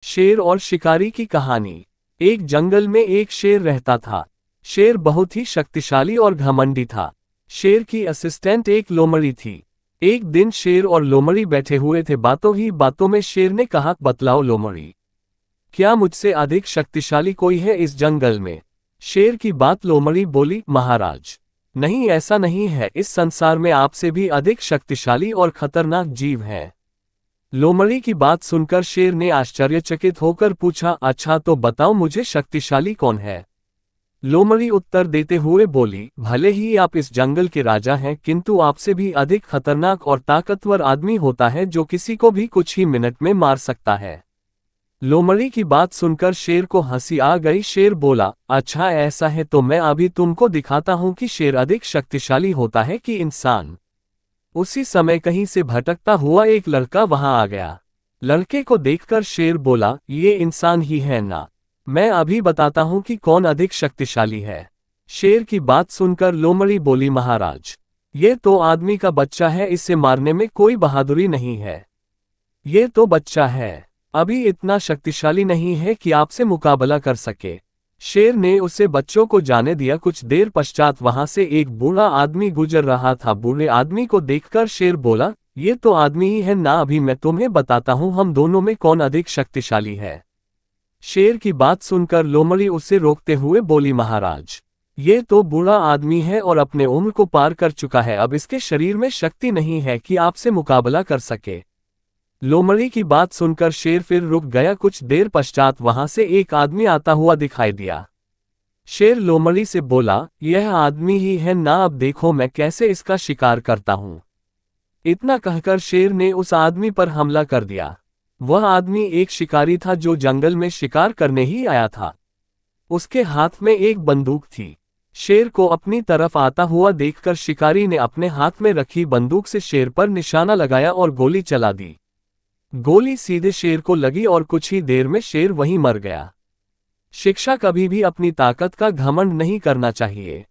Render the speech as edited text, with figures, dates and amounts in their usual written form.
शेर और शिकारी की कहानी। एक जंगल में एक शेर रहता था। शेर बहुत ही शक्तिशाली और घमंडी था। शेर की असिस्टेंट एक लोमड़ी थी। एक दिन शेर और लोमड़ी बैठे हुए थे, बातों ही बातों में शेर ने कहा, बतलाओ लोमड़ी, क्या मुझसे अधिक शक्तिशाली कोई है इस जंगल में? शेर की बात लोमड़ी बोली, महाराज, नहीं, ऐसा नहीं है, इस संसार में आपसे भी अधिक शक्तिशाली और खतरनाक जीव है। लोमड़ी की बात सुनकर शेर ने आश्चर्यचकित होकर पूछा, अच्छा तो बताओ मुझे शक्तिशाली कौन है? लोमड़ी उत्तर देते हुए बोली, भले ही आप इस जंगल के राजा हैं, किंतु आपसे भी अधिक खतरनाक और ताकतवर आदमी होता है जो किसी को भी कुछ ही मिनट में मार सकता है। लोमड़ी की बात सुनकर शेर को हंसी आ गई। शेर बोला, अच्छा ऐसा है तो मैं अभी तुमको दिखाता हूं कि शेर अधिक शक्तिशाली होता है कि इंसान। उसी समय कहीं से भटकता हुआ एक लड़का वहां आ गया। लड़के को देखकर शेर बोला, ये इंसान ही है ना? मैं अभी बताता हूं कि कौन अधिक शक्तिशाली है। शेर की बात सुनकर लोमड़ी बोली, महाराज, ये तो आदमी का बच्चा है, इसे मारने में कोई बहादुरी नहीं है। ये तो बच्चा है, अभी इतना शक्तिशाली नहीं है कि आपसे मुकाबला कर सके। शेर ने उसे बच्चों को जाने दिया। कुछ देर पश्चात वहां से एक बूढ़ा आदमी गुजर रहा था। बूढ़े आदमी को देखकर शेर बोला, ये तो आदमी ही है ना, अभी मैं तुम्हें बताता हूं हम दोनों में कौन अधिक शक्तिशाली है। शेर की बात सुनकर लोमड़ी उसे रोकते हुए बोली, महाराज, ये तो बूढ़ा आदमी है और अपने उम्र को पार कर चुका है, अब इसके शरीर में शक्ति नहीं है कि आपसे मुकाबला कर सके। लोमड़ी की बात सुनकर शेर फिर रुक गया। कुछ देर पश्चात वहां से एक आदमी आता हुआ दिखाई दिया। शेर लोमड़ी से बोला, यह आदमी ही है ना, अब देखो मैं कैसे इसका शिकार करता हूं। इतना कहकर शेर ने उस आदमी पर हमला कर दिया। वह आदमी एक शिकारी था जो जंगल में शिकार करने ही आया था। उसके हाथ में एक बंदूक थी। शेर को अपनी तरफ आता हुआ देखकर शिकारी ने अपने हाथ में रखी बंदूक से शेर पर निशाना लगाया और गोली चला दी। गोली सीधे शेर को लगी और कुछ ही देर में शेर वहीं मर गया। शिक्षा, कभी भी अपनी ताकत का घमंड नहीं करना चाहिए।